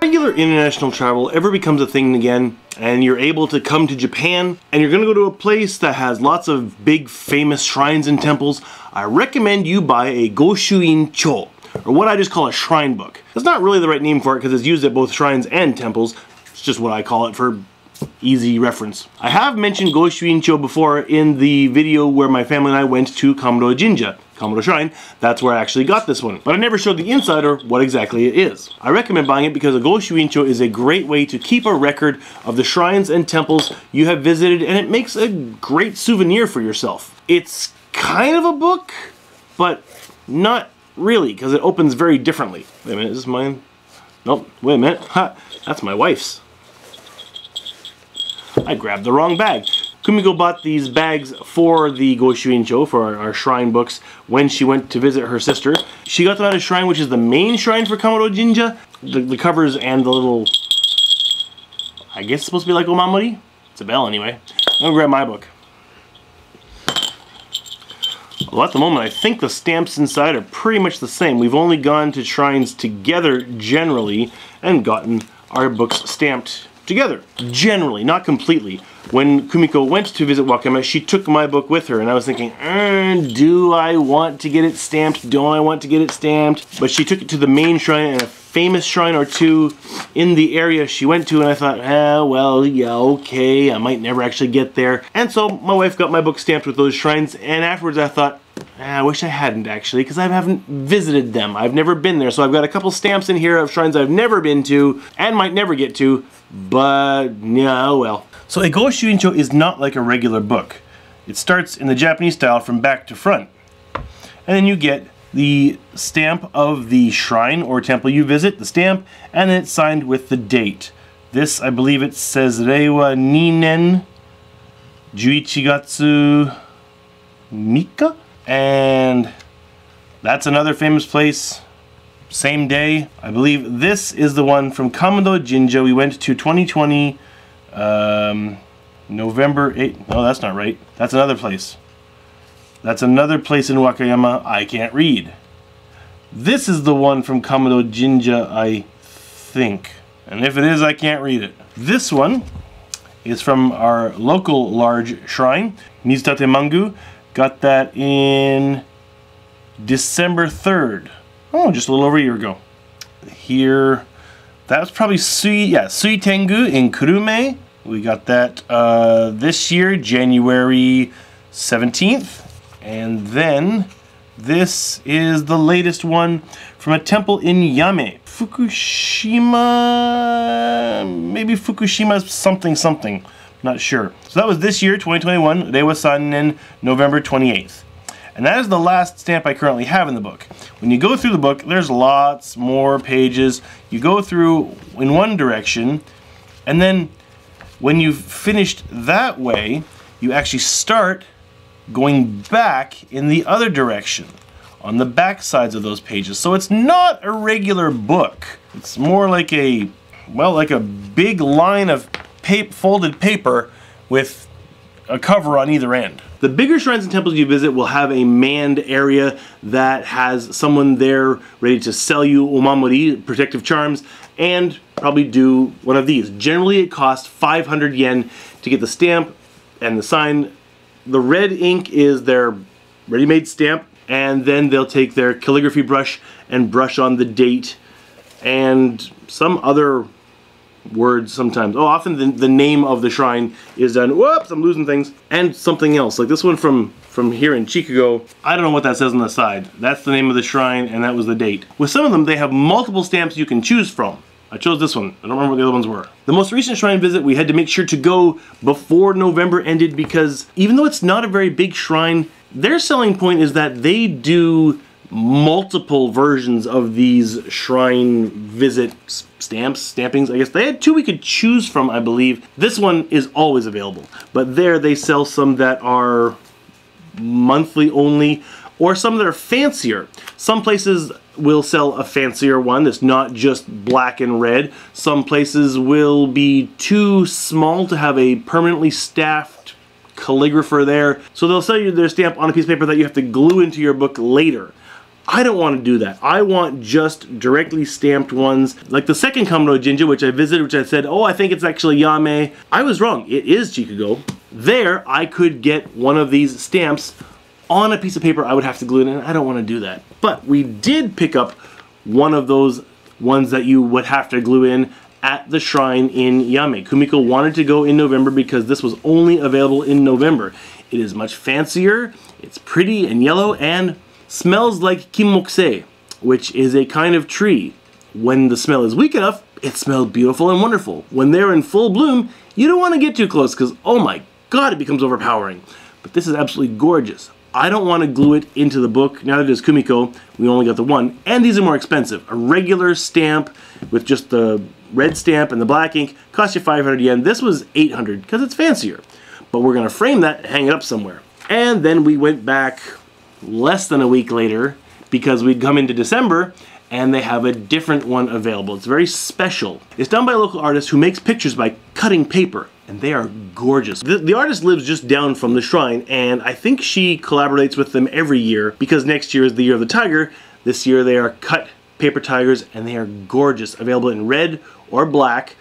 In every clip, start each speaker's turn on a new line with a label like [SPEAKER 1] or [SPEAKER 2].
[SPEAKER 1] Regular international travel ever becomes a thing again, and you're able to come to Japan, and you're gonna go to a place that has lots of big famous shrines and temples, I recommend you buy a Goshuincho, or what I just call a shrine book. It's not really the right name for it because it's used at both shrines and temples. It's just what I call it for easy reference. I have mentioned Goshuincho before in the video where my family and I went to Kamuro Jinja, Kamuro Shrine. That's where I actually got this one. But I never showed the inside or what exactly it is. I recommend buying it because a Goshuincho is a great way to keep a record of the shrines and temples you have visited, and it makes a great souvenir for yourself. It's kind of a book, but not really, because it opens very differently. Wait a minute, is this mine? Nope, wait a minute. Ha, that's my wife's. I grabbed the wrong bag. Kumiko bought these bags for the Goshuincho, for our shrine books, when she went to visit her sister. She got them at a shrine which is the main shrine for Kamuro Jinja. The covers and the little, I guess it's supposed to be like omamori? It's a bell anyway. I'm gonna grab my book. Well, at the moment, I think the stamps inside are pretty much the same. We've only gone to shrines together generally and gotten our books stamped together. Generally, not completely. When Kumiko went to visit Wakayama, she took my book with her, and I was thinking, do I want to get it stamped? Don't I want to get it stamped? But she took it to the main shrine and a famous shrine or two in the area she went to, and I thought, well, yeah, okay, I might never actually get there. And so my wife got my book stamped with those shrines, and afterwards I thought, I wish I hadn't actually, because I haven't visited them. I've never been there, so I've got a couple stamps in here of shrines I've never been to and might never get to, but yeah, oh well. So a Goshuincho is not like a regular book. It starts in the Japanese style from back to front. And then you get the stamp of the shrine or temple you visit, the stamp, and then it's signed with the date. This, I believe it says Reiwa Ninen Juichigatsu Mika, and that's another famous place. Same day. I believe this is the one from Kamuro Jinja. We went to 2020 November 8th. No, that's not right. That's another place. That's another place in Wakayama I can't read. This is the one from Kamuro Jinja, I think. And if it is, I can't read it. This one is from our local large shrine, Mizutate Mangu. Got that in December 3rd. Oh, just a little over a year ago. Here, that was probably Sui Tengu in Kurume. We got that this year, January 17th. And then this is the latest one from a temple in Yame. Fukushima, maybe Fukushima something, not sure. So that was this year, 2021, Reiwa Sannen, November 28th. And that is the last stamp I currently have in the book. When you go through the book, there's lots more pages. You go through in one direction, and then when you've finished that way, you actually start going back in the other direction on the back sides of those pages. So it's not a regular book. It's more like a, well, like a big line of folded paper with a cover on either end. The bigger shrines and temples you visit will have a manned area that has someone there ready to sell you omamori, protective charms, and probably do one of these. Generally it costs 500 yen to get the stamp and the sign. The red ink is their ready-made stamp, and then they'll take their calligraphy brush and brush on the date and some other words sometimes. Oh, often the name of the shrine is done. Whoops, I'm losing things. And something else, like this one from here in Chikugo. I don't know what that says on the side. That's the name of the shrine, and that was the date. With some of them, they have multiple stamps you can choose from. I chose this one. I don't remember what the other ones were. The most recent shrine visit, we had to make sure to go before November ended because even though it's not a very big shrine, their selling point is that they do multiple versions of these shrine visit stampings. I guess they had two we could choose from, I believe. This one is always available, but there they sell some that are monthly only, or some that are fancier. Some places will sell a fancier one that's not just black and red. Some places will be too small to have a permanently staffed calligrapher there, so they'll sell you their stamp on a piece of paper that you have to glue into your book later. I don't want to do that. I want just directly stamped ones. Like the second Kamuro Jinja, which I visited, which I said, oh, I think it's actually Yame. I was wrong. It is Chikugo. There, I could get one of these stamps on a piece of paper I would have to glue it in. I don't want to do that. But we did pick up one of those ones that you would have to glue in at the shrine in Yame. Kumiko wanted to go in November because this was only available in November. It is much fancier, it's pretty and yellow, and smells like Kimmokse, which is a kind of tree. When the smell is weak enough, it smells beautiful and wonderful. When they're in full bloom, you don't want to get too close because, oh my god, it becomes overpowering. But this is absolutely gorgeous. I don't want to glue it into the book. Neither does Kumiko. We only got the one. And these are more expensive. A regular stamp with just the red stamp and the black ink costs you 500 yen. This was 800 because it's fancier. But we're going to frame that and hang it up somewhere. And then we went back less than a week later because we'd come into December and they have a different one available. It's very special. It's done by a local artist who makes pictures by cutting paper. And they are gorgeous. The artist lives just down from the shrine, and I think she collaborates with them every year because next year is the year of the tiger. This year they are cut paper tigers, and they are gorgeous. Available in red or black.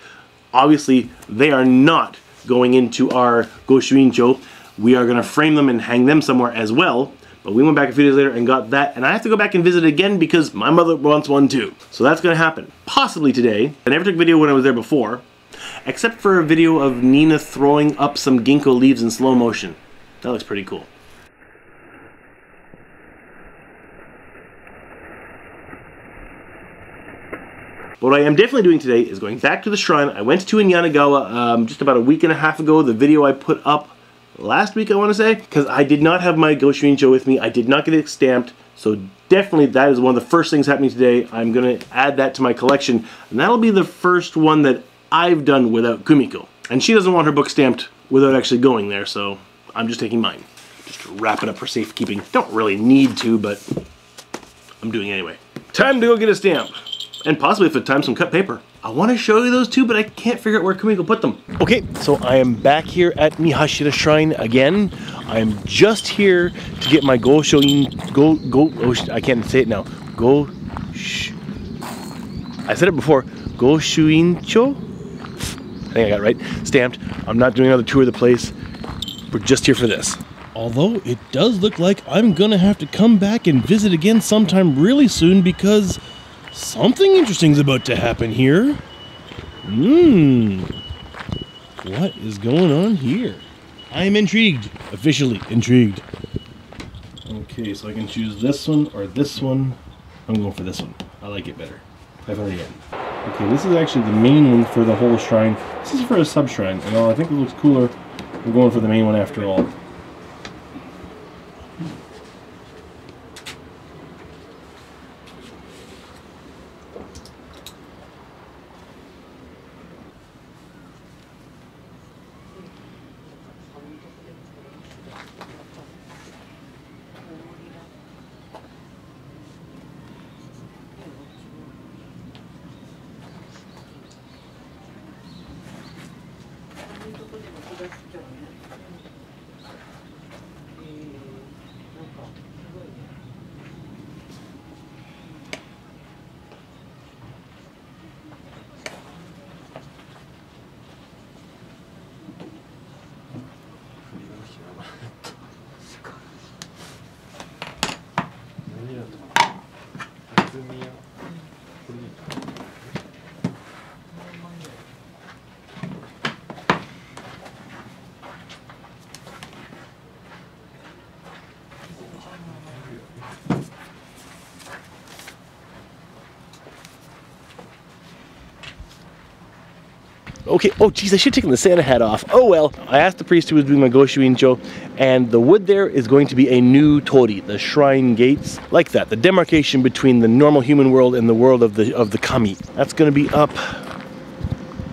[SPEAKER 1] Obviously, they are not going into our Goshuincho. We are going to frame them and hang them somewhere as well. But we went back a few days later and got that, and I have to go back and visit again because my mother wants one too. So that's going to happen. Possibly today. I never took a video when I was there before. Except for a video of Nina throwing up some ginkgo leaves in slow motion. That looks pretty cool. What I am definitely doing today is going back to the shrine I went to in Yanagawa just about a week and a half ago. The video I put up last week, I want to say, because I did not have my Goshuincho with me. I did not get it stamped, so definitely that is one of the first things happening today. I'm going to add that to my collection, and that'll be the first one that I've done without Kumiko. And she doesn't want her book stamped without actually going there, so I'm just taking mine. Just to wrap it up for safekeeping. Don't really need to, but I'm doing it anyway. Time to go get a stamp. And possibly if it's time, some cut paper. I want to show you those two, but I can't figure out where Kumiko put them. Okay, so I am back here at Mihashira Shrine again. I am just here to get my I can't say it now. I said it before. Goshuincho? I think I got it right. Stamped. I'm not doing another tour of the place. We're just here for this. Although it does look like I'm gonna have to come back and visit again sometime really soon because something interesting is about to happen here. What is going on here? I am intrigued. Officially intrigued. Okay, so I can choose this one or this one. I'm going for this one. I like it better. 500 yen. Okay, this is actually the main one for the whole shrine. This is for a sub-shrine, and I think it looks cooler. We're going for the main one after all. Okay, oh geez, I should have taken the Santa hat off. Oh well. I asked the priest who was doing my Goshuincho, and the wood there is going to be a new tori, the shrine gates, like that, the demarcation between the normal human world and the world of the kami. That's going to be up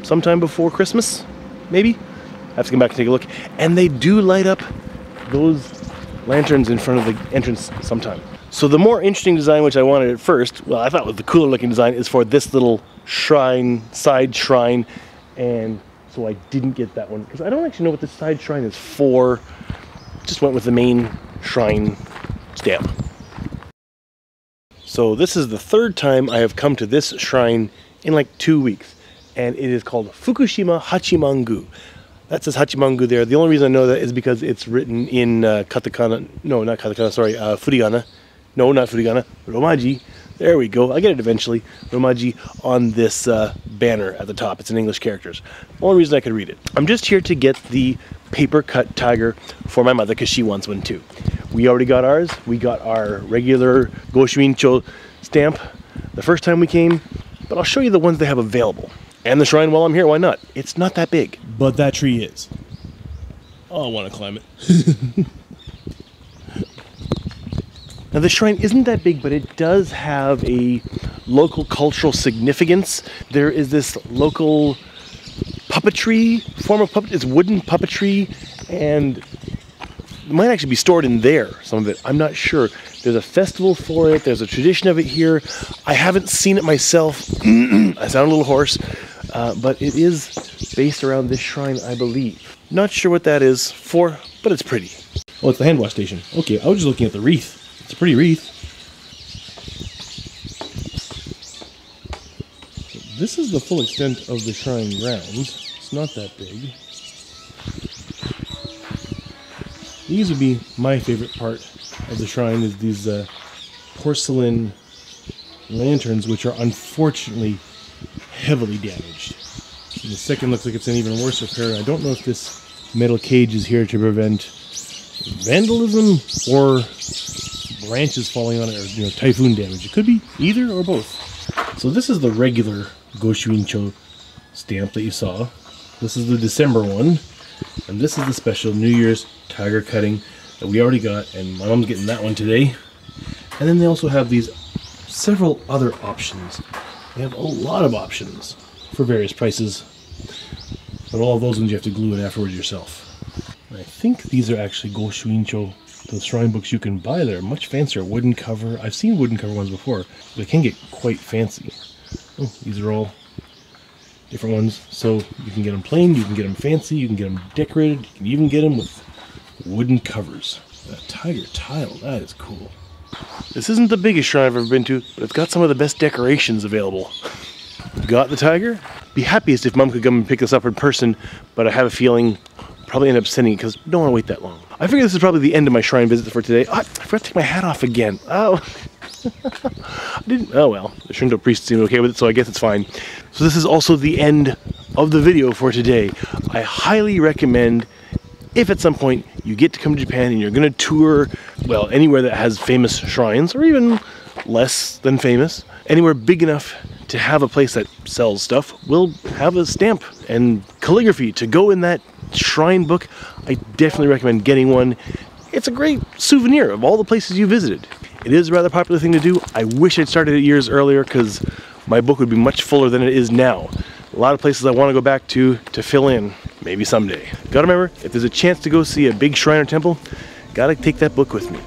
[SPEAKER 1] sometime before Christmas, maybe? I have to come back and take a look. And they do light up those lanterns in front of the entrance sometime. So the more interesting design, which I wanted at first, well, I thought was the cooler looking design, is for this little shrine, side shrine. And so I didn't get that one because I don't actually know what the side shrine is for. Just went with the main shrine stamp. So this is the third time I have come to this shrine in like 2 weeks, and it is called Fukushima Hachimangu. That says Hachimangu there. The only reason I know that is because it's written in katakana, no, not katakana, sorry, furigana. No, not furigana, romaji. There we go. I get it eventually. Romaji on this banner at the top. It's in English characters. Only reason I could read it. I'm just here to get the paper cut tiger for my mother because she wants one too. We already got ours. We got our regular Goshuincho stamp the first time we came, but I'll show you the ones they have available. And the shrine while I'm here, why not? It's not that big.
[SPEAKER 2] But that tree is. Oh, I want to climb it.
[SPEAKER 1] Now the shrine isn't that big, but it does have a local cultural significance. There is this local puppetry, form of puppet. It's wooden puppetry, and it might actually be stored in there, some of it. I'm not sure. There's a festival for it. There's a tradition of it here. I haven't seen it myself. I sound a little hoarse, but it is based around this shrine, I believe. Not sure what that is for, but it's pretty.
[SPEAKER 2] Oh, it's the hand wash station. Okay, I was just looking at the wreath. It's a pretty wreath. This is the full extent of the shrine grounds. It's not that big. These would be my favorite part of the shrine, is these porcelain lanterns, which are unfortunately heavily damaged. And the second looks like it's in even worse repair. I don't know if this metal cage is here to prevent vandalism or branches falling on it, or typhoon damage. It could be either or both. So this is the regular Goshuincho stamp that you saw. This is the December one, and this is the special New Year's tiger cutting that we already got, and my mom's getting that one today. And then they also have these several other options. They have a lot of options for various prices, but all of those ones you have to glue it afterwards yourself. And I think these are actually Goshuincho. The shrine books you can buy there, much fancier, wooden cover. I've seen wooden cover ones before. They can get quite fancy. Oh, these are all different ones. So you can get them plain, you can get them fancy, you can get them decorated, you can even get them with wooden covers. That tiger tile, that is cool. This isn't the biggest shrine I've ever been to, but it's got some of the best decorations available. Got the tiger? Be happiest if Mom could come and pick this up in person, but I have a feeling I'll probably end up sending it because I don't want to wait that long. I figure this is probably the end of my shrine visit for today. Oh, I forgot to take my hat off again. Oh, I didn't. Oh well, the Shinto priest seemed okay with it, so I guess it's fine. So this is also the end of the video for today. I highly recommend, if at some point you get to come to Japan and you're going to tour, well, anywhere that has famous shrines, or even less than famous, anywhere big enough to have a place that sells stuff will have a stamp and calligraphy to go in that shrine book. I definitely recommend getting one. It's a great souvenir of all the places you visited. It is a rather popular thing to do. I wish I'd started it years earlier because my book would be much fuller than it is now. A lot of places I want to go back to fill in, maybe someday. Gotta remember, if there's a chance to go see a big shrine or temple, gotta take that book with me.